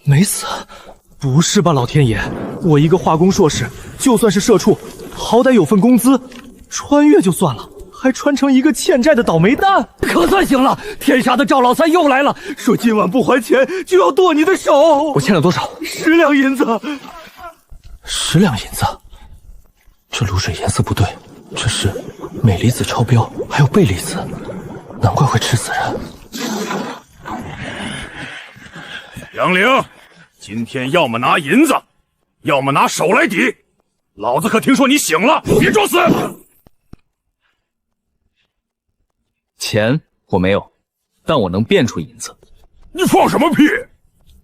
没死？不是吧，老天爷！我一个化工硕士，就算是社畜，好歹有份工资，穿越就算了，还穿成一个欠债的倒霉蛋，可算行了！天杀的赵老三又来了，说今晚不还钱就要剁你的手。我欠了多少？10两银子。10两银子？这卤水颜色不对，这是镁离子超标，还有钡离子，难怪会吃死人。杨凌，今天要么拿银子，要么拿手来抵。老子可听说你醒了，别装死！钱我没有，但我能变出银子。你放什么屁！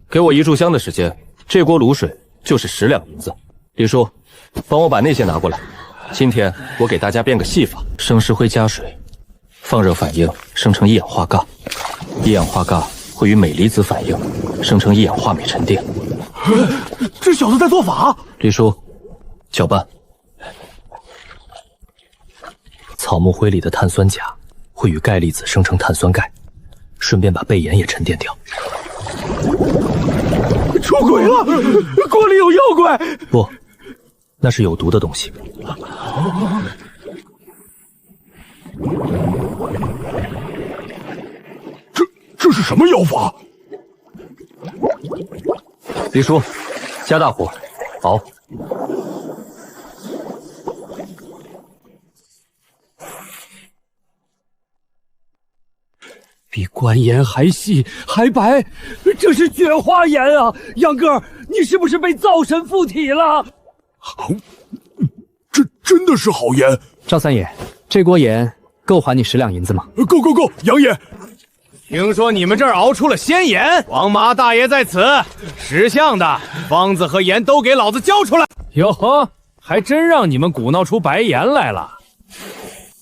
给我1炷香的时间，这锅卤水就是10两银子。李叔，帮我把那些拿过来。今天我给大家变个戏法：生石灰加水，放热反应，生成一氧化铬。一氧化铬会与镁离子反应，生成一氧化镁沉淀。这小子在做法！李叔，搅拌。草木灰里的碳酸钾会与钙离子生成碳酸钙，顺便把钡盐也沉淀掉。出轨了！锅里有妖怪！不，那是有毒的东西。这是什么妖法？李叔，加大火熬。比官盐还细还白，这是雪花盐啊！杨哥，你是不是被灶神附体了？这真的是好盐！赵三爷，这锅盐够还你10两银子吗？够！杨爷，听说你们这儿熬出了仙盐，王麻大爷在此识相的，方子和盐都给老子交出来！哟呵，还真让你们鼓闹出白盐来了。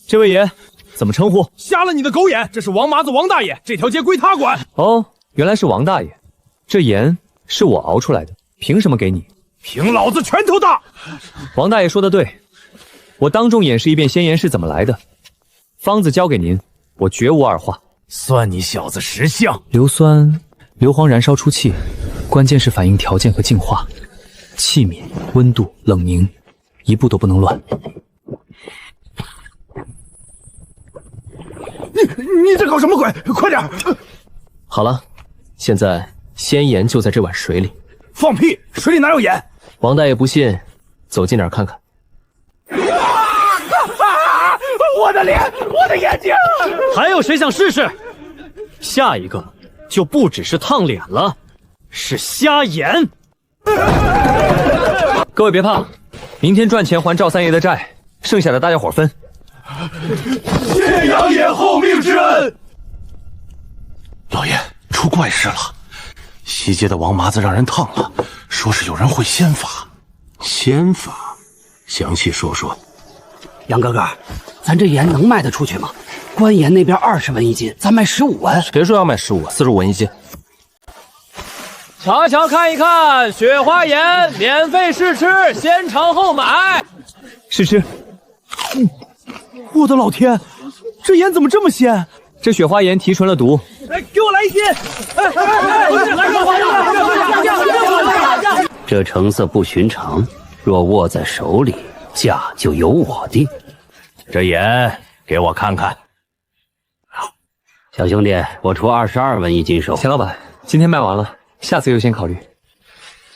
这位爷怎么称呼？瞎了你的狗眼！这是王麻子王大爷，这条街归他管。哦，原来是王大爷。这盐是我熬出来的，凭什么给你？凭老子拳头大！王大爷说的对，我当众演示一遍仙盐是怎么来的。方子交给您，我绝无二话。算你小子识相。硫酸、硫磺燃烧出气，关键是反应条件和净化。器皿、温度、冷凝，一步都不能乱。你在搞什么鬼？快点！好了，现在仙盐就在这碗水里。放屁！水里哪有盐？王大爷不信，走近点看看。我的脸，我的眼睛！还有谁想试试？下一个就不只是烫脸了，是瞎眼。各位别怕，明天赚钱还赵三爷的债，剩下的大家伙分。谢杨爷厚命之恩。老爷，出怪事了！西街的王麻子让人烫了，说是有人会仙法。仙法？详细说说。杨哥哥，咱这盐能卖得出去吗？官盐那边20文一斤，咱卖15文。谁说要卖15文一斤？瞧瞧看一看，雪花盐免费试吃，先尝后买。试吃。我的老天，这盐怎么这么鲜？这雪花盐提纯了毒。来，给我来1斤！这成色不寻常，若握在手里，价就由我定。这盐给我看看。小兄弟，我出22文一斤收。钱老板，今天卖完了，下次优先考虑。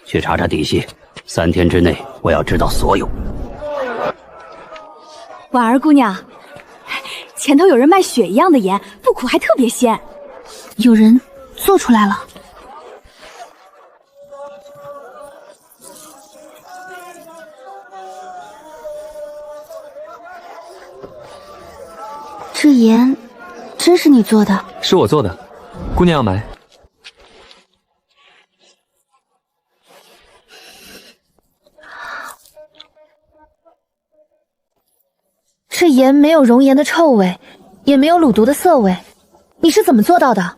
去查查底细，3天之内我要知道所有。婉儿姑娘，前头有人卖血一样的盐，不苦还特别鲜，有人做出来了。这盐真是你做的？是我做的，姑娘要买。这盐没有熔岩的臭味，也没有卤毒的涩味，你是怎么做到的？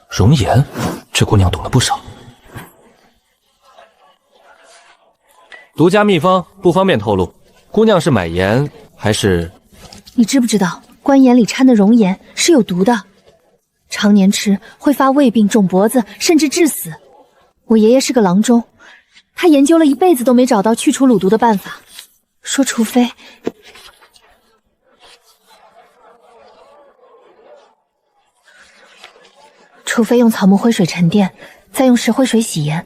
熔岩，这姑娘懂得不少。独家秘方不方便透露，姑娘是买盐还是？你知不知道官盐里掺的熔岩是有毒的，常年吃会发胃病、肿脖子，甚至致死。我爷爷是个郎中，他研究了一辈子都没找到去除卤毒的办法，说除非……用草木灰水沉淀，再用石灰水洗盐，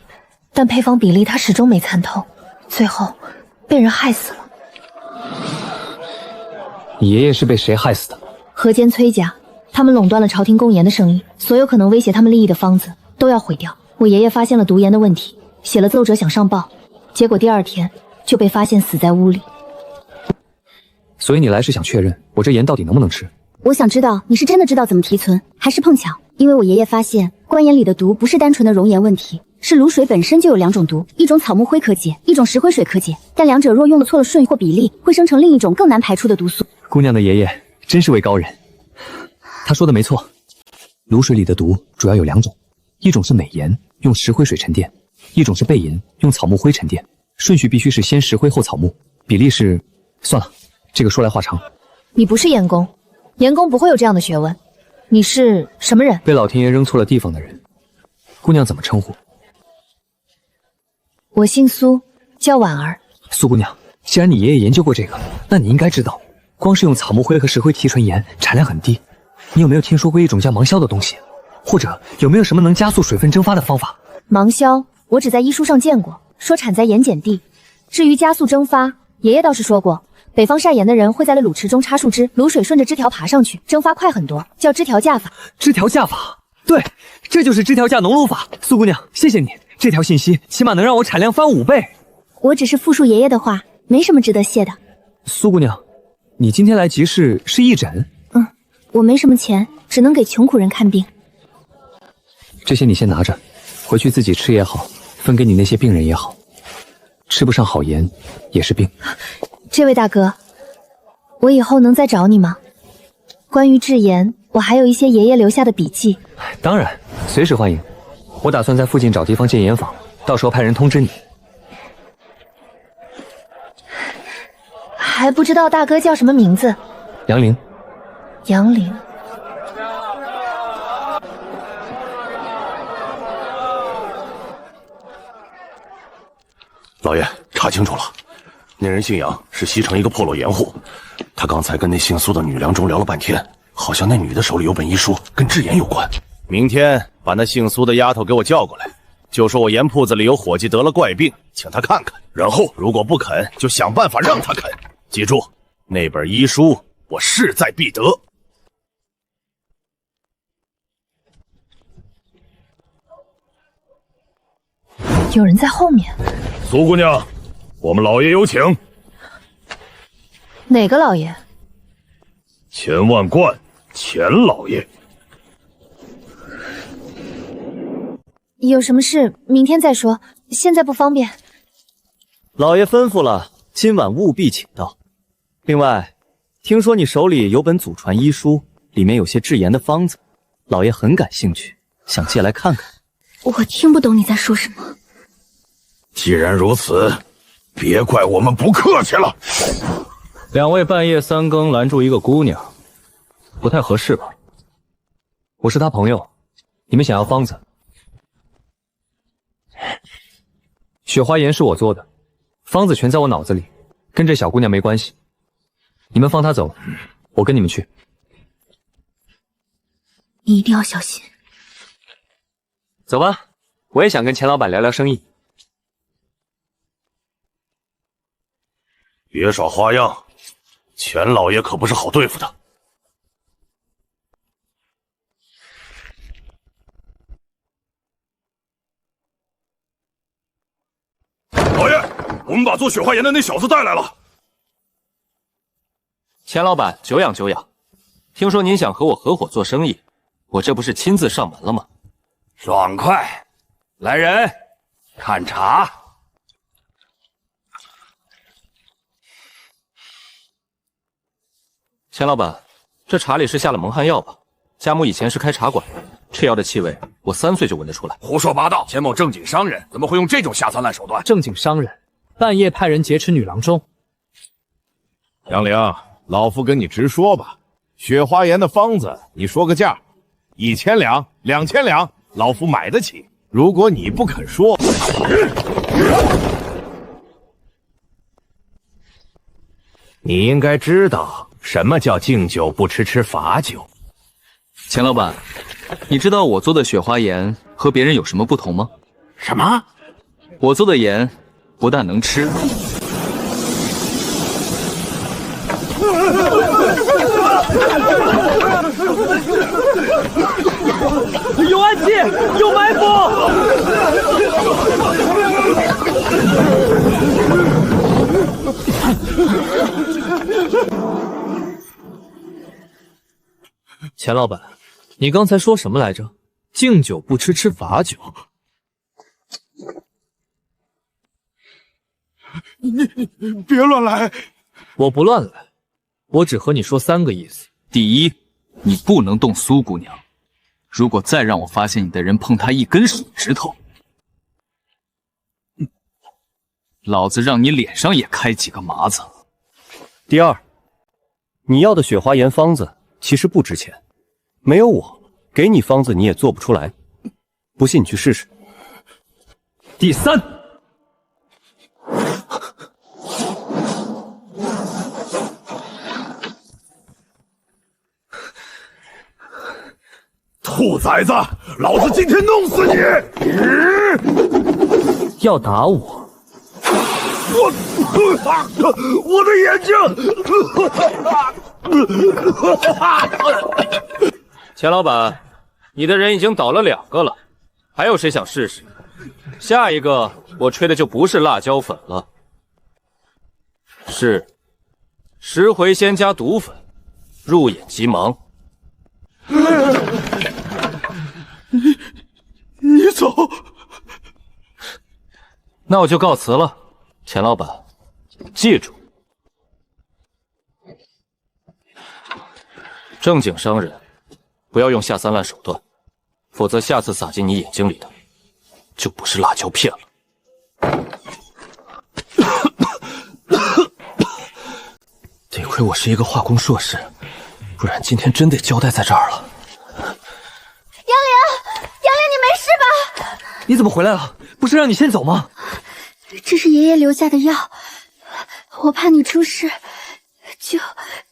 但配方比例他始终没参透，最后被人害死了。你爷爷是被谁害死的？河间崔家，他们垄断了朝廷供盐的生意，所有可能威胁他们利益的方子都要毁掉。我爷爷发现了毒盐的问题，写了奏折想上报，结果第2天就被发现死在屋里。所以你来是想确认我这盐到底能不能吃？我想知道你是真的知道怎么提存，还是碰巧？因为我爷爷发现官盐里的毒不是单纯的熔盐问题，是卤水本身就有2种毒，一种草木灰可解，一种石灰水可解，但2者若用的错了顺序或比例，会生成另一种更难排出的毒素。姑娘的爷爷真是位高人，他说的没错，卤水里的毒主要有2种，一种是美盐，用石灰水沉淀；一种是贝盐，用草木灰沉淀。顺序必须是先石灰后草木，比例是……算了，这个说来话长。你不是盐工，盐工不会有这样的学问。你是什么人？被老天爷扔错了地方的人。姑娘怎么称呼？我姓苏，叫婉儿。苏姑娘，既然你爷爷研究过这个，那你应该知道，光是用草木灰和石灰提纯盐，产量很低。你有没有听说过一种叫芒硝的东西？或者有没有什么能加速水分蒸发的方法？芒硝，我只在医书上见过，说产在盐碱地。至于加速蒸发，爷爷倒是说过，北方晒盐的人会在了卤池中插树枝，卤水顺着枝条爬上去，蒸发快很多，叫枝条架法。枝条架法，对，这就是枝条架浓卤法。苏姑娘，谢谢你，这条信息起码能让我产量翻5倍。我只是复述爷爷的话，没什么值得谢的。苏姑娘，你今天来集市是义诊？我没什么钱，只能给穷苦人看病。这些你先拿着，回去自己吃也好，分给你那些病人也好。吃不上好盐也是病。这位大哥，我以后能再找你吗？关于制盐，我还有一些爷爷留下的笔记。当然，随时欢迎。我打算在附近找地方建盐坊，到时候派人通知你。还不知道大哥叫什么名字？杨凌。杨凌。老爷，查清楚了，那人姓杨，是西城一个破落盐户。他刚才跟那姓苏的女梁中聊了半天，好像那女的手里有本医书，跟制盐有关。明天把那姓苏的丫头给我叫过来，就说我盐铺子里有伙计得了怪病，请他看看。然后如果不肯，就想办法让他肯。记住，那本医书我势在必得。有人在后面。苏姑娘，我们老爷有请。哪个老爷？钱万贯，钱老爷。有什么事明天再说，现在不方便。老爷吩咐了，今晚务必请到。另外，听说你手里有本祖传医书，里面有些制盐的方子，老爷很感兴趣，想借来看看。我听不懂你在说什么。既然如此，别怪我们不客气了。2位半夜3更拦住一个姑娘，不太合适吧？我是他朋友，你们想要方子？雪花盐是我做的，方子全在我脑子里，跟这小姑娘没关系。你们放她走，我跟你们去。你一定要小心。走吧，我也想跟钱老板聊聊生意。别耍花样，钱老爷可不是好对付的。老爷，我们把做雪花盐的那小子带来了。钱老板，久仰久仰。听说您想和我合伙做生意，我这不是亲自上门了吗？爽快，来人，看茶。钱老板，这茶里是下了蒙汗药吧？家母以前是开茶馆的，这药的气味我3岁就闻得出来。胡说八道！钱某正经商人，怎么会用这种下三滥手段？正经商人，半夜派人劫持女郎中。杨凌，老夫跟你直说吧，雪花盐的方子，你说个价，1000两、2000两，老夫买得起。如果你不肯说，你应该知道什么叫敬酒不吃吃罚酒。钱老板，你知道我做的雪花盐和别人有什么不同吗？什么？我做的盐不但能吃，有暗器，有埋伏！钱老板，你刚才说什么来着？敬酒不吃吃罚酒。你别乱来！我不乱来，我只和你说3个意思。第一，你不能动苏姑娘，如果再让我发现你的人碰她一根手指头，老子让你脸上也开几个麻子。第二，你要的雪花盐方子其实不值钱，没有我给你方子你也做不出来，不信你去试试。第三，兔崽子，老子今天弄死你！要打我？我的眼睛！钱老板，你的人已经倒了2个了，还有谁想试试？下一个我吹的就不是辣椒粉了，是石茴仙加毒粉，入眼即盲。你走，那我就告辞了，钱老板，记住，正经商人不要用下三滥手段，否则下次撒进你眼睛里的就不是辣椒片了。得亏我是一个化工硕士，不然今天真得交代在这儿了。杨玲，你没事吧？你怎么回来了？不是让你先走吗？这是爷爷留下的药，我怕你出事，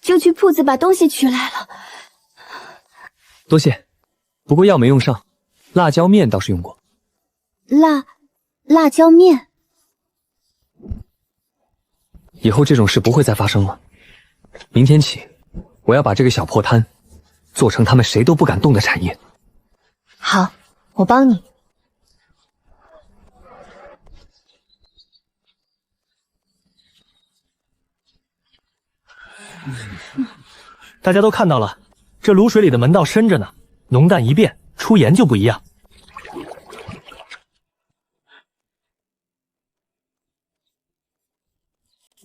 就去铺子把东西取来了。多谢，不过药没用上，辣椒面倒是用过。辣椒面，以后这种事不会再发生了。明天起，我要把这个小破摊做成他们谁都不敢动的产业。好，我帮你。大家都看到了，这卤水里的门道深着呢，浓淡一变，出盐就不一样。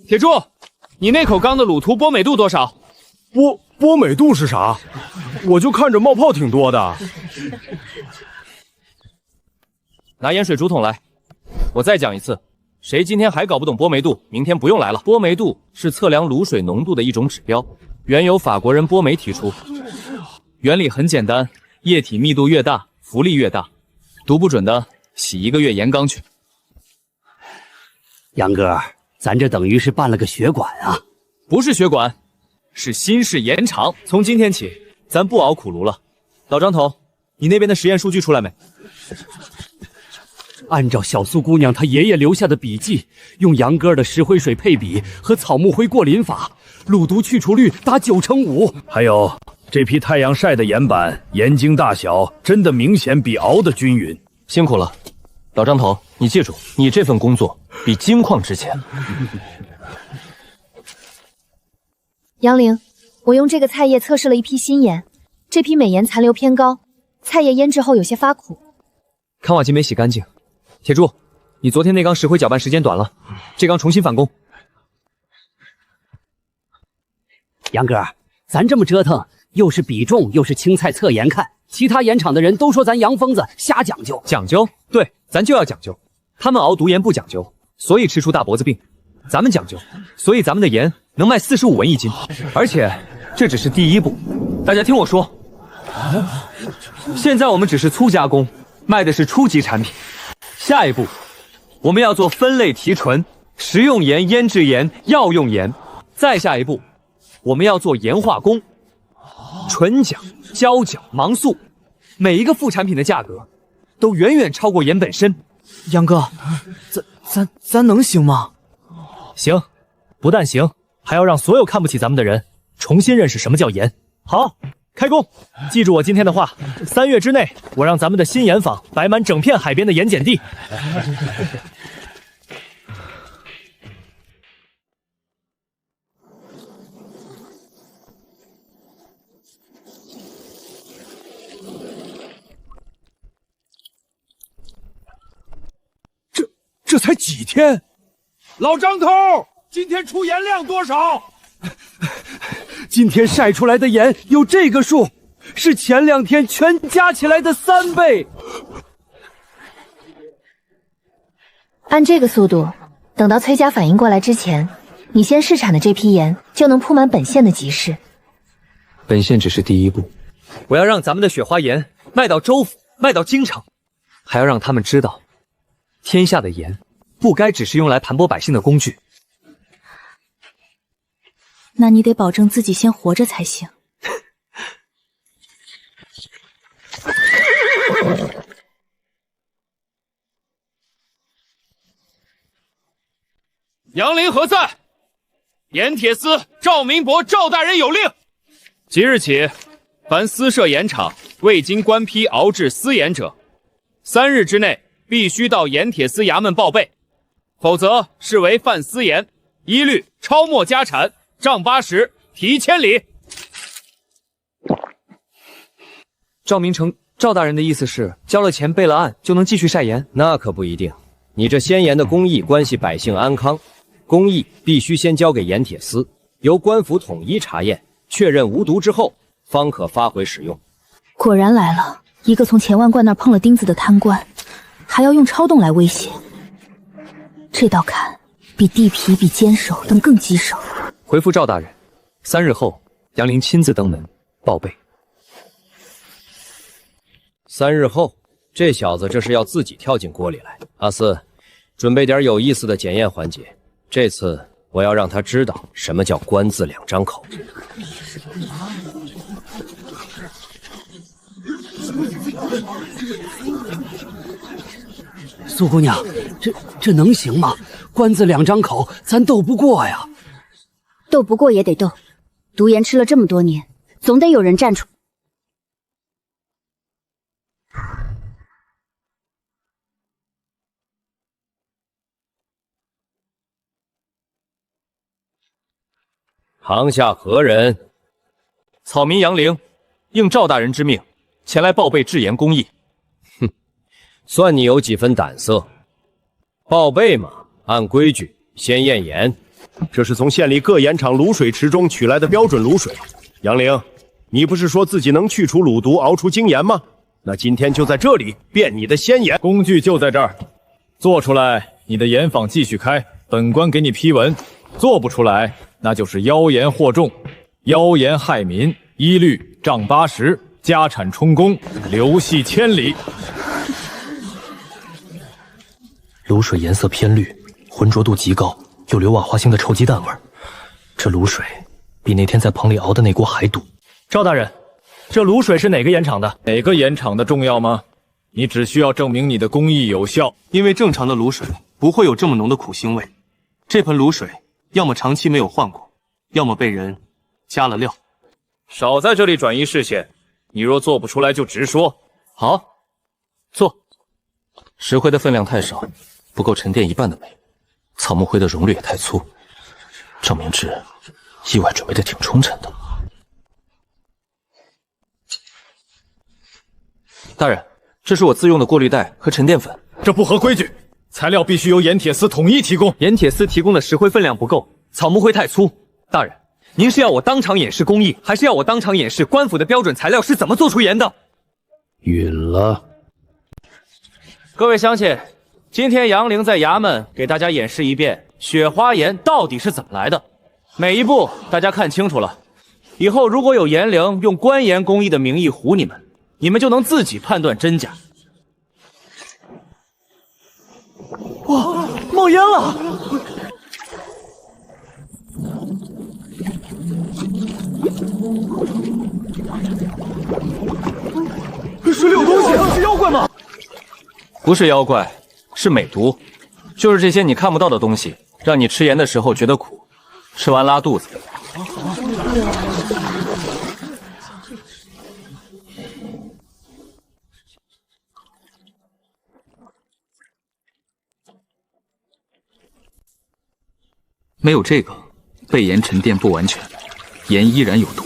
铁柱，你那口缸的卤涂波美度多少？波美度是啥？我就看着冒泡挺多的。拿盐水竹筒来，我再讲一次，谁今天还搞不懂波梅度，明天不用来了。波梅度是测量卤水浓度的一种指标，原由法国人波梅提出，原理很简单，液体密度越大，浮力越大。读不准的，洗1个月盐缸去。杨哥，咱这等于是办了个血管啊！不是血管，是新式盐厂。从今天起，咱不熬苦炉了。老张头，你那边的实验数据出来没？按照小苏姑娘她爷爷留下的笔记，用杨哥的石灰水配比和草木灰过磷法，卤毒去除率达95%。还有这批太阳晒的盐板，盐晶大小真的明显比熬的均匀。辛苦了，老张头，你记住，你这份工作比金矿值钱。杨玲，我用这个菜叶测试了一批新盐，这批镁盐残留偏高，菜叶腌制后有些发苦。康瓦基没洗干净。铁柱，你昨天那缸石灰搅拌时间短了，这缸重新返工。杨哥，咱这么折腾，又是比重又是青菜测盐看，其他盐厂的人都说咱杨疯子瞎讲究。讲究？对，咱就要讲究。他们熬毒盐不讲究，所以吃出大脖子病。咱们讲究，所以咱们的盐能卖45文1斤。而且这只是第一步，大家听我说，现在我们只是粗加工，卖的是初级产品。下一步，我们要做分类提纯，食用盐、腌制盐、药用盐。再下一步，我们要做盐化工，纯钾、胶钾、芒素，每一个副产品的价格都远远超过盐本身。杨哥，咱能行吗？行，不但行，还要让所有看不起咱们的人重新认识什么叫盐。好，开工！记住我今天的话，3月之内，我让咱们的新盐坊摆满整片海边的盐碱地。这才几天？老张头，今天出盐量多少？今天晒出来的盐有这个数，是前2天全加起来的3倍。按这个速度，等到崔家反应过来之前，你先试产的这批盐就能铺满本县的集市。本县只是第一步，我要让咱们的雪花盐卖到州府，卖到京城，还要让他们知道，天下的盐不该只是用来盘剥百姓的工具。那你得保证自己先活着才行。杨林何在？盐铁司赵明伯赵大人有令，即日起，凡私设盐厂未经官批熬制私盐者，3日之内必须到盐铁司衙门报备，否则视为犯私盐，一律抄没家产，杖80，提千里。赵明成，赵大人的意思是，交了钱备了案就能继续晒盐？那可不一定，你这鲜盐的工艺关系百姓安康，工艺必须先交给盐铁司，由官府统一查验，确认无毒之后，方可发回使用。果然来了一个从钱万贯那儿碰了钉子的贪官，还要用抄动来威胁。这道坎比地皮、比坚守等更棘手。回复赵大人，3日后杨林亲自登门报备。3日后，这小子这是要自己跳进锅里来。阿四，准备点有意思的检验环节。这次我要让他知道什么叫官字2张口。苏姑娘，这能行吗？官字2张口，咱斗不过呀。斗不过也得斗，毒盐吃了这么多年，总得有人站出。堂下何人？草民杨凌，应赵大人之命，前来报备制盐工艺。哼，算你有几分胆色。报备嘛，按规矩先验盐。这是从县里各盐场卤水池中取来的标准卤水。杨凌，你不是说自己能去除卤毒，熬出精盐吗？那今天就在这里变你的鲜盐。工具就在这儿，做出来，你的盐坊继续开，本官给你批文；做不出来，那就是妖言惑众，妖言害民，一律杖80，家产充公，流系千里。卤水颜色偏绿，浑浊度极高，有硫瓦花腥的臭鸡蛋味儿。这卤水比那天在棚里熬的那锅还毒。赵大人，这卤水是哪个盐厂的？哪个盐厂的重要吗？你只需要证明你的工艺有效。因为正常的卤水不会有这么浓的苦腥味，这盆卤水要么长期没有换过，要么被人加了料。少在这里转移视线，你若做不出来就直说。好，做。石灰的分量太少，不够沉淀1半的煤。草木灰的熔率也太粗。赵明志意外准备的挺充分的。大人，这是我自用的过滤袋和沉淀粉。这不合规矩，材料必须由盐铁司统一提供。盐铁司提供的石灰分量不够，草木灰太粗。大人，您是要我当场演示工艺，还是要我当场演示官府的标准材料是怎么做出盐的？允了。各位乡亲，今天杨凌在衙门给大家演示一遍雪花盐到底是怎么来的，每一步大家看清楚了。以后如果有盐陵用官盐工艺的名义唬你们，你们就能自己判断真假。哇，冒烟了！水里有东西，是妖怪吗？不是妖怪，是美毒，就是这些你看不到的东西，让你吃盐的时候觉得苦，吃完拉肚子。没有这个，背盐沉淀不完全，盐依然有毒。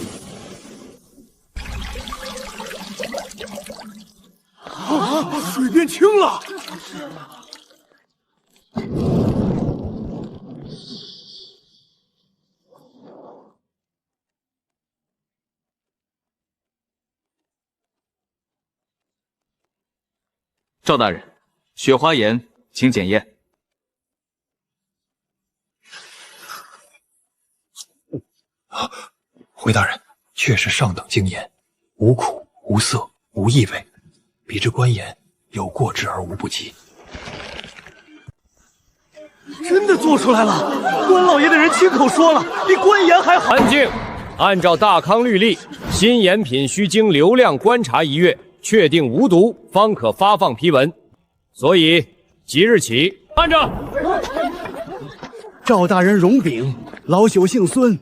水变清了。赵大人，雪花盐，请检验。回大人，确实上等精盐，无苦无涩无异味，比之官盐有过之而无不及。真的做出来了！关老爷的人亲口说了，比官盐还好。安静！按照大康律例，新盐品需经流量观察1月，确定无毒，方可发放批文。所以即日起，按着。赵大人容禀，老朽姓孙。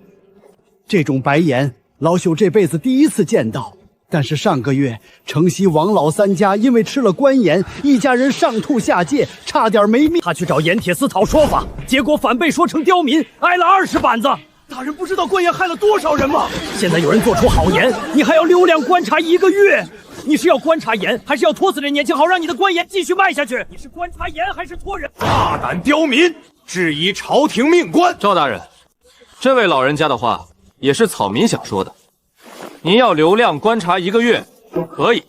这种白盐，老朽这辈子第一次见到。但是上个月，城西王老三家因为吃了官盐，一家人上吐下泻，差点没命。他去找盐铁司讨说法，结果反被说成刁民，挨了20板子。大人不知道官盐害了多少人吗？现在有人做出好盐，你还要流量观察1个月？你是要观察盐，还是要拖死这年轻，好让你的官盐继续卖下去？你是观察盐还是拖人？大胆刁民，质疑朝廷命官！赵大人，这位老人家的话也是草民想说的。您要流量观察1个月，可以。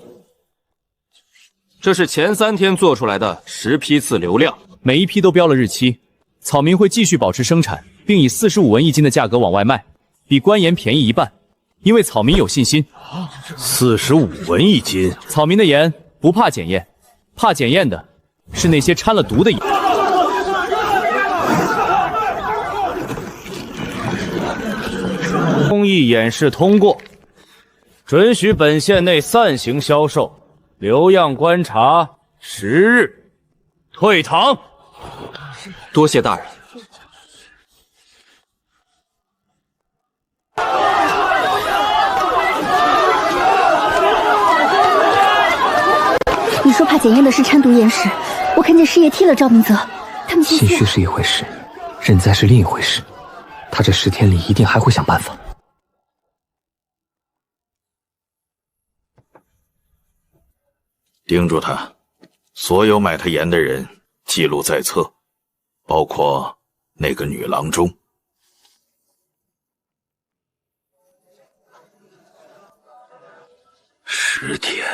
这是前3天做出来的10批次流量，每一批都标了日期。草民会继续保持生产，并以45文1斤的价格往外卖，比官盐便宜1半。因为草民有信心。45文1斤，草民的盐不怕检验，怕检验的是那些掺了毒的盐。公益演示通过。准许本县内散行销售，留样观察10日，退堂。多谢大人。你说怕检验的是掺毒盐时，我看见师爷踢了赵明泽，他们心虚是一回事，认栽是另一回事。他这10天里一定还会想办法。盯住他，所有买他盐的人记录在册，包括那个女郎中。10天。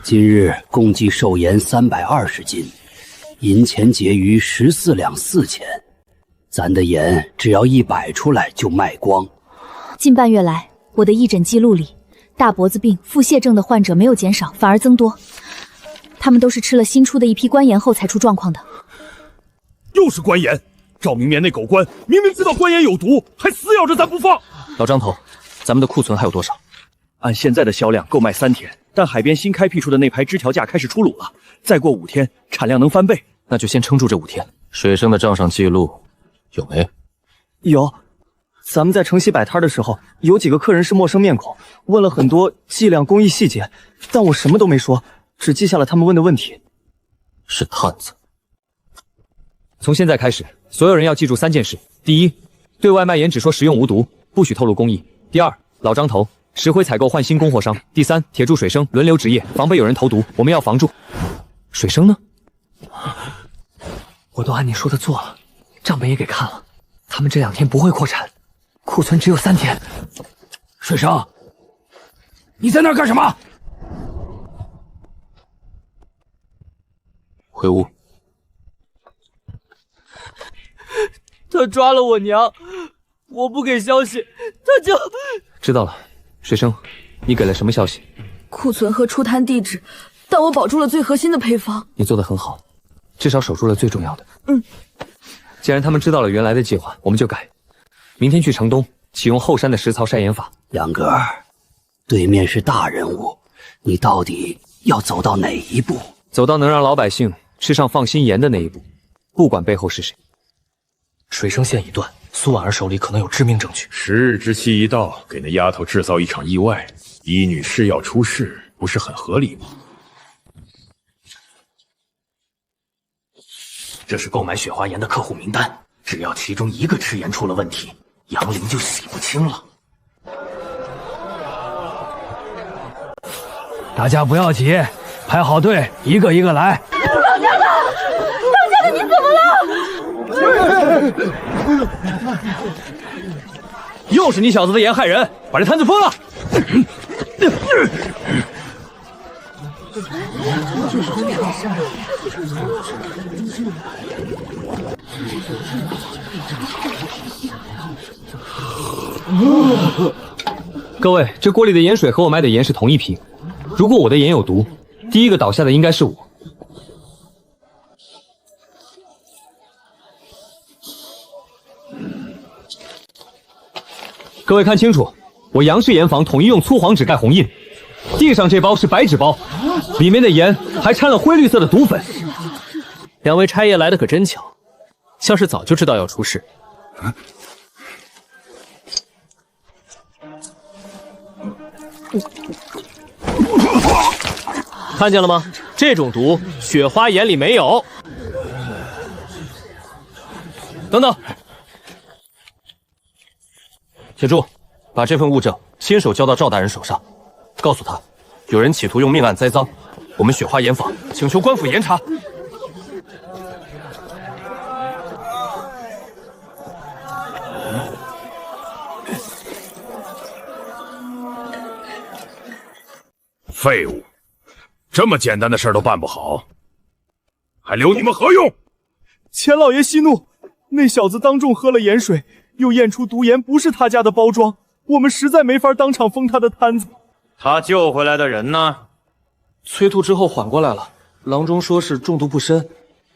今日共计售盐320斤，银钱结余14两4钱。咱的盐只要一摆出来就卖光。近半月来，我的义诊记录里，大脖子病、腹泻症的患者没有减少，反而增多。他们都是吃了新出的一批官盐后才出状况的。又是官盐！赵明面那狗官明明知道官盐有毒，还死咬着咱不放。老张头，咱们的库存还有多少？按现在的销量够卖3天，但海边新开辟出的那排枝条架开始出炉了，再过5天产量能翻倍。那就先撑住这5天。水生的账上记录有没？有。咱们在城西摆摊的时候，有几个客人是陌生面孔，问了很多计量工艺细节，但我什么都没说，只记下了他们问的问题。是探子。从现在开始，所有人要记住3件事：第一，对外卖盐只说食用无毒，不许透露工艺；第二，老张头石灰采购换新供货商；第三，铁柱水生轮流值夜，防备有人投毒，我们要防住。水生呢？我都按你说的做了，账本也给看了，他们这2天不会扩产，库存只有3天。水生，你在那儿干什么？回屋。他抓了我娘，我不给消息，他就……知道了，水生，你给了什么消息？库存和出摊地址，但我保住了最核心的配方。你做得很好，至少守住了最重要的。既然他们知道了原来的计划，我们就改。明天去城东启用后山的食槽筛盐法。杨哥，对面是大人物，你到底要走到哪一步？走到能让老百姓吃上放心盐的那一步，不管背后是谁。水生线已断，苏婉儿手里可能有致命证据。时日之期一到，给那丫头制造一场意外，一女士要出事，不是很合理吗？这是购买雪花盐的客户名单，只要其中一个吃盐出了问题，杨凌就洗不清了。大家不要急，排好队，一个一个来。当家的，当家的，你怎么了？又是你小子的盐害人，把这摊子封了！各位，这锅里的盐水和我卖的盐是同一批。如果我的盐有毒，第一个倒下的应该是我。各位看清楚，我杨氏盐坊统一用粗黄纸盖红印，地上这包是白纸包，里面的盐还掺了灰绿色的毒粉。两位差爷来的可真巧，像是早就知道要出事。看见了吗？这种毒雪花盐里没有。等等，铁柱，把这份物证亲手交到赵大人手上，告诉他，有人企图用命案栽赃我们雪花盐坊，请求官府严查。废物，这么简单的事都办不好，还留你们何用？钱老爷息怒，那小子当众喝了盐水，又验出毒盐不是他家的包装，我们实在没法当场封他的摊子。他救回来的人呢？催吐之后缓过来了，郎中说是中毒不深，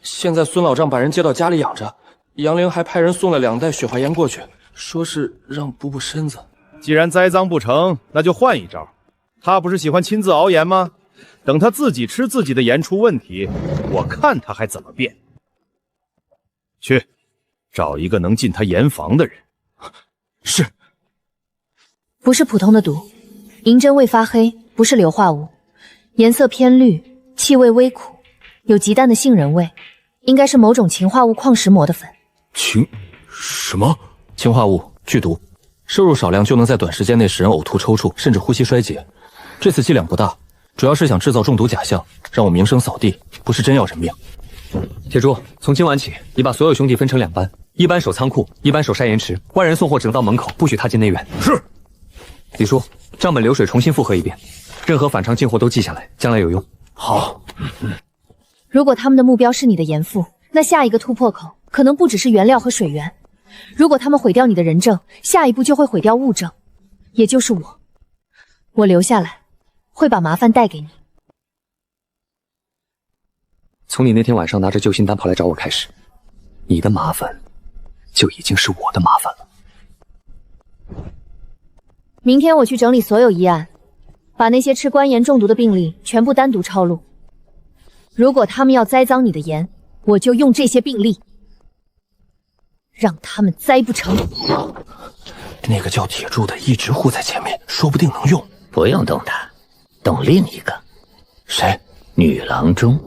现在孙老丈把人接到家里养着，杨凌还派人送了2袋雪花盐过去，说是让补补身子。既然栽赃不成，那就换一招。他不是喜欢亲自熬盐吗？等他自己吃自己的盐出问题，我看他还怎么变。去，找一个能进他盐房的人。是。不是普通的毒，银针未发黑，不是硫化物，颜色偏绿，气味微苦，有极淡的杏仁味，应该是某种氰化物矿石膜的粉。什么？氰化物，剧毒，摄入少量就能在短时间内使人呕吐、抽搐，甚至呼吸衰竭。这次剂量不大，主要是想制造中毒假象，让我名声扫地，不是真要人命。铁柱，从今晚起，你把所有兄弟分成2班，一班守仓库，一班守筛盐池，外人送货只能到门口，不许踏进内院。是。李叔，账本流水重新复核一遍，任何反常进货都记下来，将来有用。好。如果他们的目标是你的盐腹，那下一个突破口可能不只是原料和水源。如果他们毁掉你的人证，下一步就会毁掉物证，也就是我。我留下来，会把麻烦带给你。从你那天晚上拿着救心丹跑来找我开始，你的麻烦就已经是我的麻烦了。明天我去整理所有医案，把那些吃官盐中毒的病例全部单独抄录。如果他们要栽赃你的盐，我就用这些病例，让他们栽不成。那个叫铁柱的一直护在前面，说不定能用。不用动他，动另一个。谁？女郎中。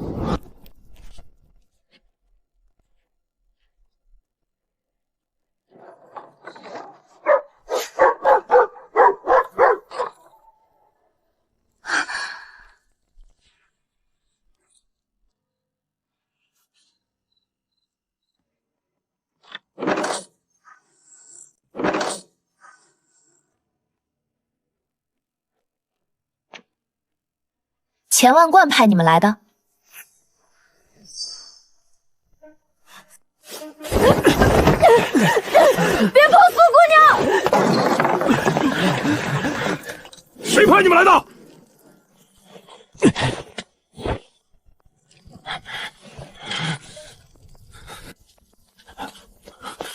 钱万贯派你们来的？别碰苏姑娘！谁派你们来的？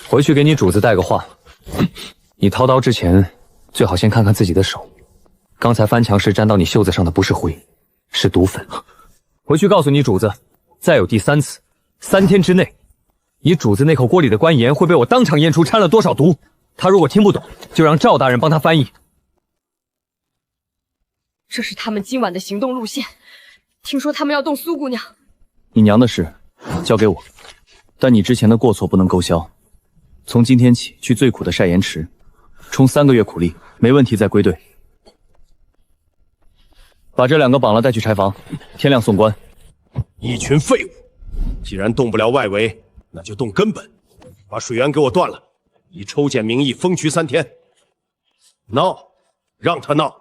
回去给你主子带个话，你掏刀之前，最好先看看自己的手。刚才翻墙时沾到你袖子上的不是灰，是毒粉。回去告诉你主子，再有第3次，3天之内，你主子那口锅里的官盐会被我当场验出掺了多少毒。他如果听不懂，就让赵大人帮他翻译。这是他们今晚的行动路线。听说他们要动苏姑娘。你娘的事交给我，但你之前的过错不能勾销。从今天起去最苦的晒盐池，冲3个月苦力，没问题再归队。把这2个绑了带去柴房，天亮送官。一群废物，既然动不了外围，那就动根本，把水源给我断了，以抽检名义封渠3天。闹，让他闹，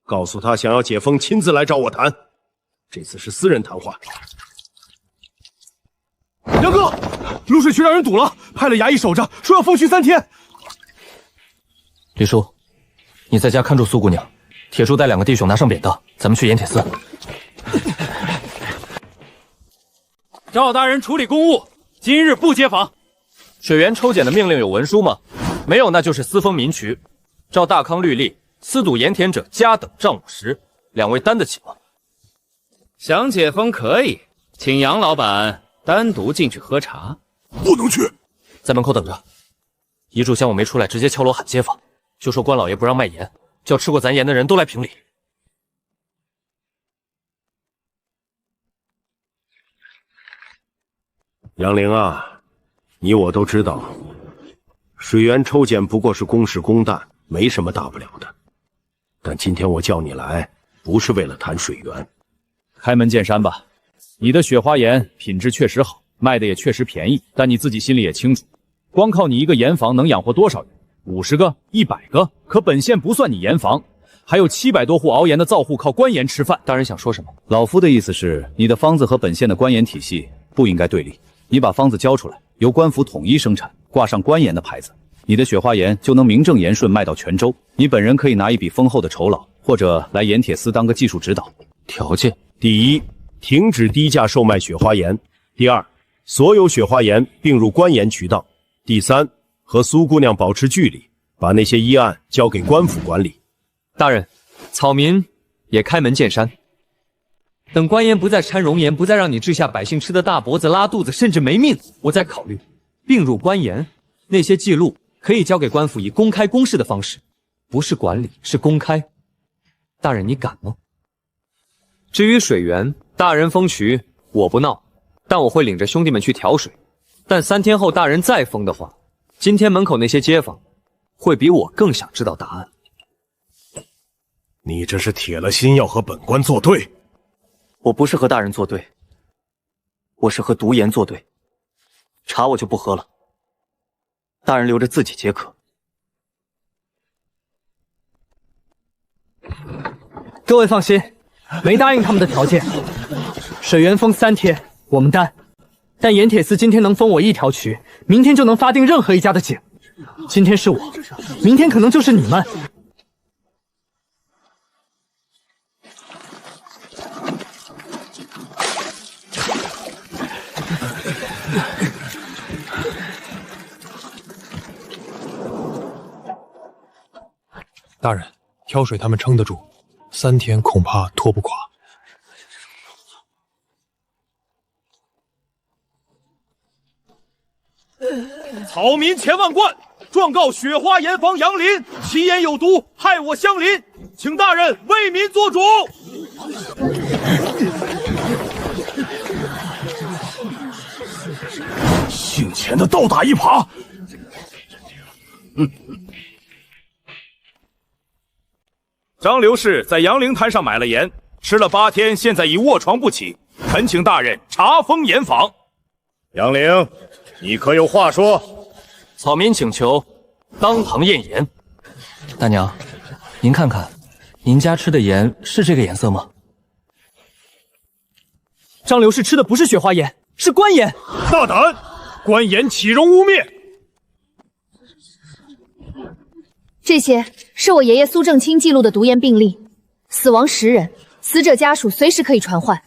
告诉他想要解封亲自来找我谈，这次是私人谈话。杨哥，卤水渠让人堵了，派了衙役守着，说要封渠3天。李叔，你在家看住苏姑娘，铁叔带2个弟兄拿上扁担，咱们去盐铁司。赵大人处理公务，今日不接访。水源抽检的命令有文书吗？没有，那就是私封民渠。照大康律例，私堵盐田者加等杖50，2位担得起吗？想解封可以，请杨老板单独进去喝茶。不能去，在门口等着。一炷香我没出来，直接敲锣喊街坊，就说关老爷不让卖盐，叫吃过咱盐的人都来评理。杨凌啊，你我都知道，水源抽检不过是公事公办，没什么大不了的。但今天我叫你来，不是为了谈水源。开门见山吧，你的雪花盐品质确实好，卖的也确实便宜，但你自己心里也清楚，光靠你一个盐房能养活多少人？50个、100个？可本县不算你盐房，还有700多户熬盐的灶户靠官盐吃饭。大人想说什么？老夫的意思是，你的方子和本县的官盐体系不应该对立。你把方子交出来，由官府统一生产，挂上官盐的牌子，你的雪花盐就能名正言顺卖到全州。你本人可以拿一笔丰厚的酬劳，或者来盐铁司当个技术指导。条件：第一，停止低价售卖雪花盐；第二，所有雪花盐并入官盐渠道；第三，和苏姑娘保持距离，把那些医案交给官府管理。大人，草民也开门见山。等官盐不再掺熔盐，不再让你治下百姓吃的大脖子、拉肚子，甚至没命，我再考虑并入官盐。那些记录可以交给官府，以公开公示的方式，不是管理，是公开。大人，你敢吗？至于水源，大人封渠，我不闹，但我会领着兄弟们去调水。但3天后大人再封的话，今天门口那些街坊会比我更想知道答案。你这是铁了心要和本官作对。我不是和大人作对，我是和毒盐作对。茶我就不喝了，大人留着自己解渴。各位放心，没答应他们的条件。水源封3天，我们担。但盐铁司今天能封我1条渠，明天就能发定任何一家的井。今天是我，明天可能就是你们。大人，挑水他们撑得住，3天恐怕拖不垮。草民1000万贯，状告雪花盐房杨林，其盐有毒，害我乡邻，请大人为民做主。姓钱的倒打一耙。张刘氏在杨凌滩上买了盐，吃了8天，现在已卧床不起，恳请大人查封盐房。杨凌，你可有话说？草民请求当堂验盐。大娘，您看看，您家吃的盐是这个颜色吗？张刘氏吃的不是雪花盐，是官盐。大胆！官盐岂容污蔑？这些是我爷爷苏正清记录的毒盐病例，死亡10人，死者家属随时可以传唤。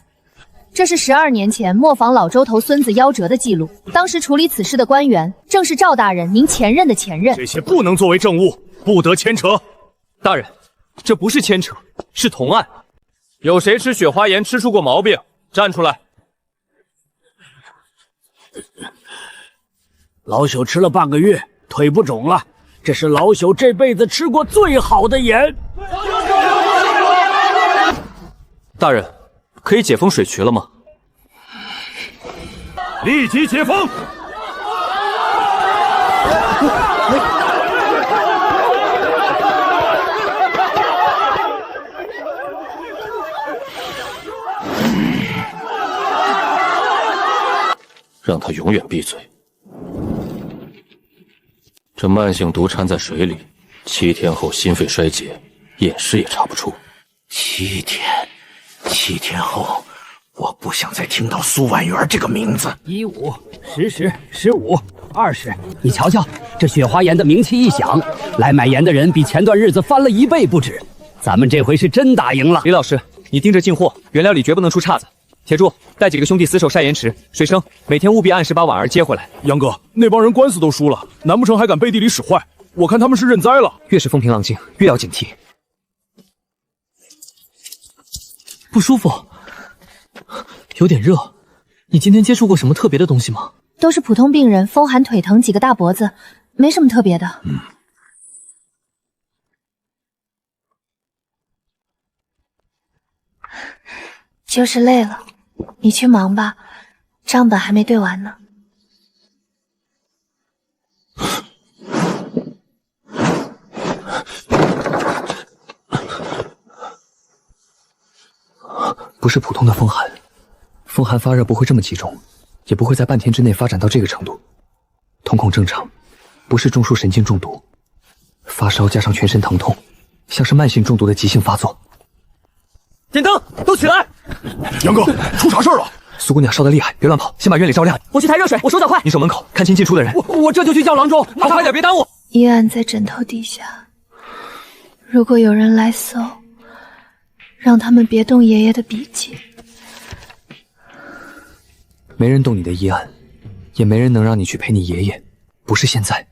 这是12年前磨坊老周头孙子夭折的记录。当时处理此事的官员正是赵大人您前任的前任。这些不能作为证物，不得牵扯。大人，这不是牵扯，是同案。有谁吃雪花盐吃出过毛病？站出来！老朽吃了半个月，腿不肿了。这是老朽这辈子吃过最好的盐。大人，可以解封水渠了吗？立即解封！让他永远闭嘴。这慢性毒掺在水里，7天后心肺衰竭，验尸也查不出。7天后，我不想再听到苏婉媛这个名字。15、10、15、20，你瞧瞧，这雪花盐的名气一响，来买盐的人比前段日子翻了1倍不止。咱们这回是真打赢了。李老师，你盯着进货，原料里绝不能出岔子。铁柱，带几个兄弟死守晒盐池。水生，每天务必按时把婉儿接回来。杨哥，那帮人官司都输了，难不成还敢背地里使坏？我看他们是认栽了。越是风平浪静，越要警惕。不舒服，有点热。你今天接触过什么特别的东西吗？都是普通病人，风寒腿疼，几个大脖子，没什么特别的。就是累了，你去忙吧，账本还没对完呢。不是普通的风寒，风寒发热不会这么集中，也不会在半天之内发展到这个程度。瞳孔正常，不是中枢神经中毒，发烧加上全身疼痛，像是慢性中毒的急性发作。点灯，都起来！杨哥，出啥事了？苏姑娘烧得厉害，别乱跑，先把院里照亮。我去抬热水，我手脚快。你守门口，看清进出的人。我这就去叫郎中，好，快点，别耽误。医案在枕头底下，如果有人来搜，让他们别动爷爷的笔记。没人动你的医案，也没人能让你去陪你爷爷，不是现在。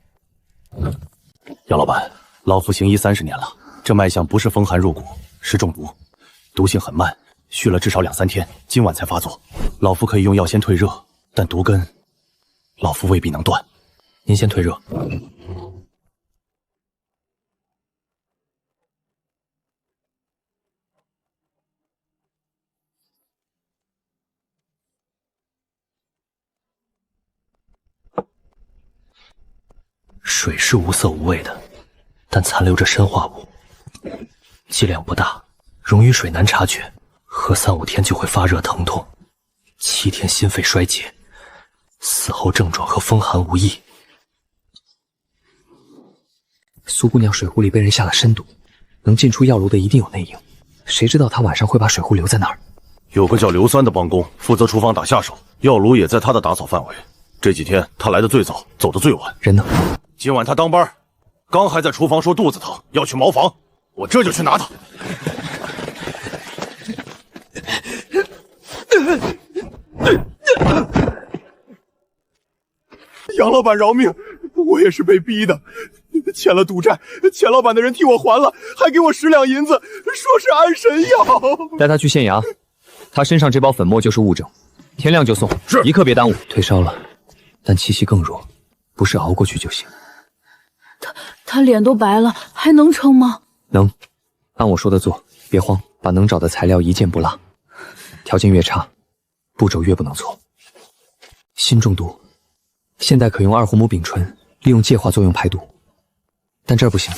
杨老板，老夫行医30年了，这脉象不是风寒入骨，是中毒，毒性很慢，续了至少2、3天，今晚才发作。老夫可以用药先退热，但毒根，老夫未必能断。您先退热。水是无色无味的，但残留着砷化物，剂量不大，溶于水难察觉，喝3、5天就会发热疼痛，7天心肺衰竭，死后症状和风寒无异。苏姑娘水壶里被人下了砷毒，能进出药炉的一定有内应，谁知道她晚上会把水壶留在那儿？有个叫刘三的帮工负责厨房打下手，药炉也在他的打扫范围。这几天他来的最早，走的最晚。人呢？今晚他当班，刚还在厨房说肚子疼，要去茅房，我这就去拿他。杨老板饶命，我也是被逼的，欠了赌债，钱老板的人替我还了，还给我10两银子，说是安神药。带他去县衙，他身上这包粉末就是物证，天亮就送，是，一刻别耽误。退烧了，但气息更弱，不是熬过去就行。他脸都白了，还能撑吗？能，按我说的做，别慌，把能找的材料一件不落。条件越差，步骤越不能错。锌中毒，现代可用2胡母丙醇，利用介化作用排毒，但这儿不行，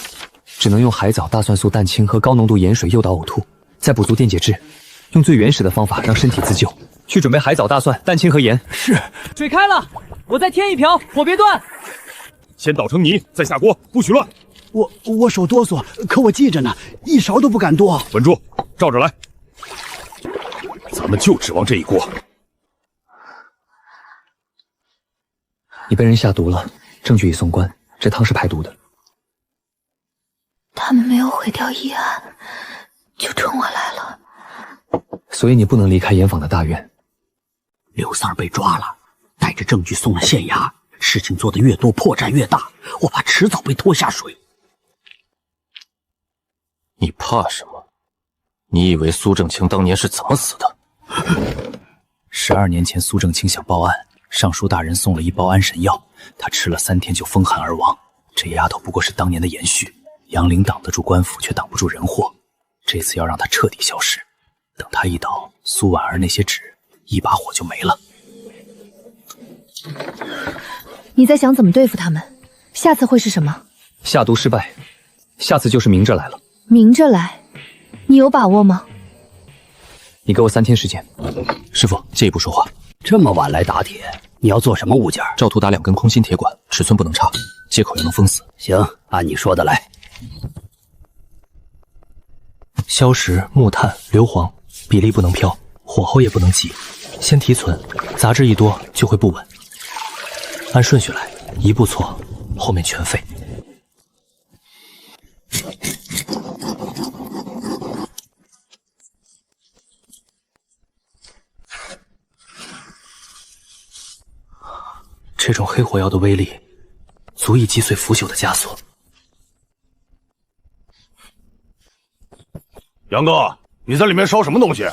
只能用海藻、大蒜素、蛋清和高浓度盐水诱导呕吐，再补足电解质，用最原始的方法让身体自救。去准备海藻、大蒜、蛋清和盐。是。水开了，我再添一瓢，火别断。先捣成泥，再下锅，不许乱。我手哆嗦，可我记着呢，一勺都不敢多。稳住，照着来。咱们就指望这一锅。你被人下毒了，证据已送官，这汤是排毒的。他们没有毁掉医案，就冲我来了。所以你不能离开严坊的大院。刘三儿被抓了，带着证据送了县衙。事情做得越多，破绽越大，我怕迟早被拖下水。你怕什么？你以为苏正清当年是怎么死的？12年前，苏正清想报案，尚书大人送了一包安神药，他吃了3天就风寒而亡。这丫头不过是当年的延续，杨凌挡得住官府，却挡不住人祸。这次要让她彻底消失，等她一倒，苏婉儿那些纸一把火就没了。你在想怎么对付他们？下次会是什么？下毒失败，下次就是明着来了。明着来，你有把握吗？你给我3天时间。师傅，借一步说话。这么晚来打铁，你要做什么物件？照图打2根空心铁管，尺寸不能差，接口又能封死。行，按你说的来。硝石、木炭、硫磺，比例不能飘，火候也不能急，先提存，杂质一多就会不稳。按顺序来，一步错，后面全废。这种黑火药的威力，足以击碎腐朽的枷锁。杨哥，你在里面烧什么东西？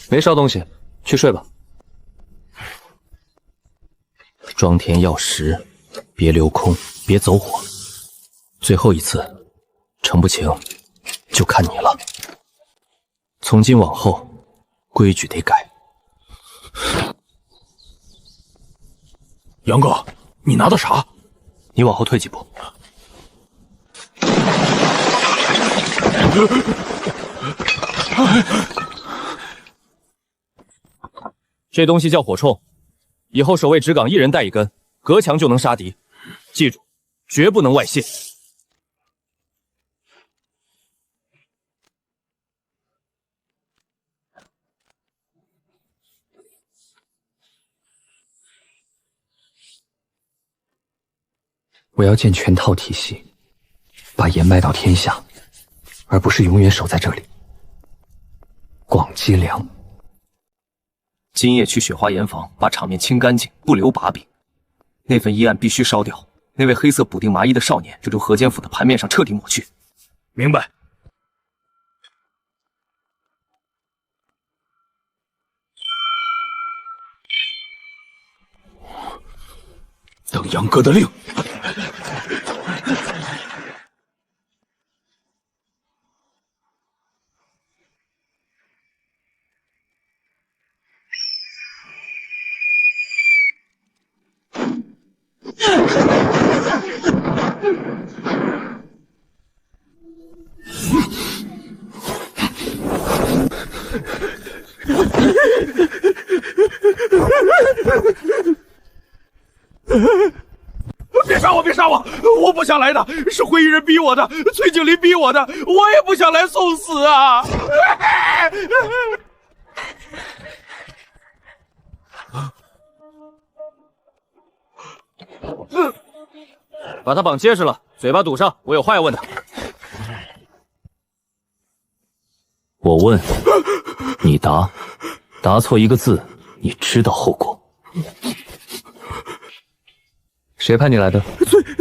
没烧东西，去睡吧。装填药石，别留空，别走火。最后一次，成不成就看你了。从今往后，规矩得改。杨哥，你拿的啥？你往后退几步。这东西叫火铳，以后守卫直岗1人带1根，隔墙就能杀敌。记住，绝不能外泄。我要建全套体系，把盐卖到天下，而不是永远守在这里。广积粮。今夜去雪花盐房，把场面清干净，不留把柄。那份医案必须烧掉，那位黑色补丁麻衣的少年，就留河间府的盘面上彻底抹去。明白。等杨哥的令。别杀我！别杀我！我不想来的，是灰衣人逼我的，崔景林逼我的，我也不想来送死啊！把他绑结实了，嘴巴堵上，我有话要问他。我问，你答，答错一个字，你知道后果。谁派你来的？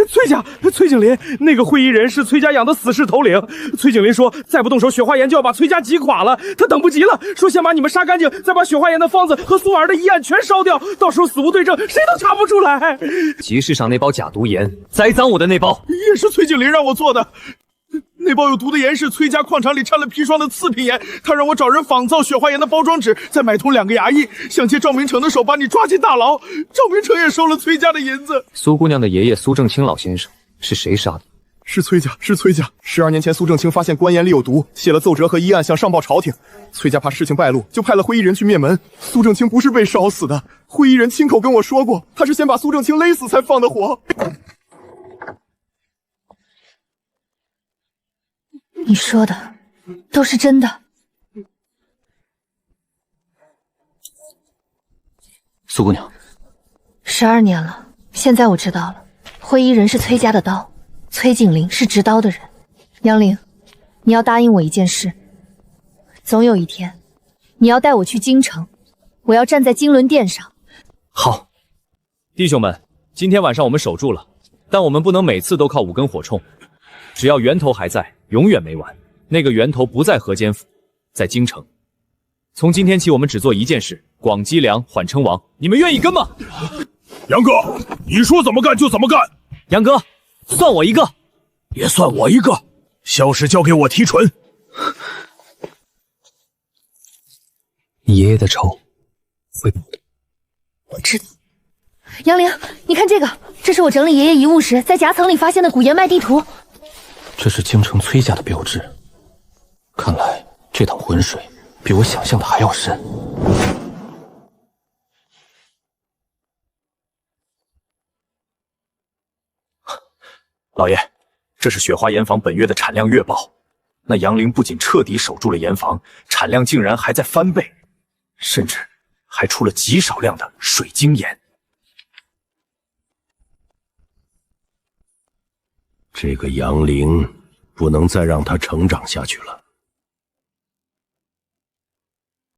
崔家，崔景林，那个灰衣人是崔家养的死士头领。崔景林说，再不动手，雪花岩就要把崔家击垮了。他等不及了，说先把你们杀干净，再把雪花岩的方子和苏婉儿的医案全烧掉，到时候死无对证，谁都查不出来。集市上那包假毒盐，栽赃我的那包，也是崔景林让我做的。那包有毒的盐是崔家矿场里掺了砒霜的次品盐，他让我找人仿造雪花盐的包装纸，再买通2个衙役，想借赵明诚的手把你抓进大牢。赵明诚也收了崔家的银子。苏姑娘的爷爷苏正清老先生是谁杀的？是崔家，是崔家。12年前，苏正清发现官盐里有毒，写了奏折和医案，想上报朝廷。崔家怕事情败露，就派了灰衣人去灭门。苏正清不是被烧死的，灰衣人亲口跟我说过，他是先把苏正清勒死才放的火。你说的都是真的。苏姑娘，12年了，现在我知道了，灰衣人是崔家的刀，崔景林是执刀的人。杨凌，你要答应我一件事，总有一天，你要带我去京城，我要站在金轮殿上。好，弟兄们，今天晚上我们守住了，但我们不能每次都靠5根火铳，只要源头还在，永远没完。那个源头不在河间府，在京城。从今天起，我们只做一件事：广积粮，缓称王。你们愿意跟吗？杨哥，你说怎么干就怎么干。杨哥，算我一个，也算我一个。萧氏交给我提纯。你爷爷的仇会报的。我知道。杨凌，你看这个，这是我整理爷爷遗物时在夹层里发现的古岩脉地图。这是京城崔家的标志。看来这趟浑水比我想象的还要深。老爷，这是雪花盐坊本月的产量月报。那杨凌不仅彻底守住了盐坊，产量竟然还在翻倍，甚至还出了极少量的水晶盐。这个杨凌不能再让他成长下去了。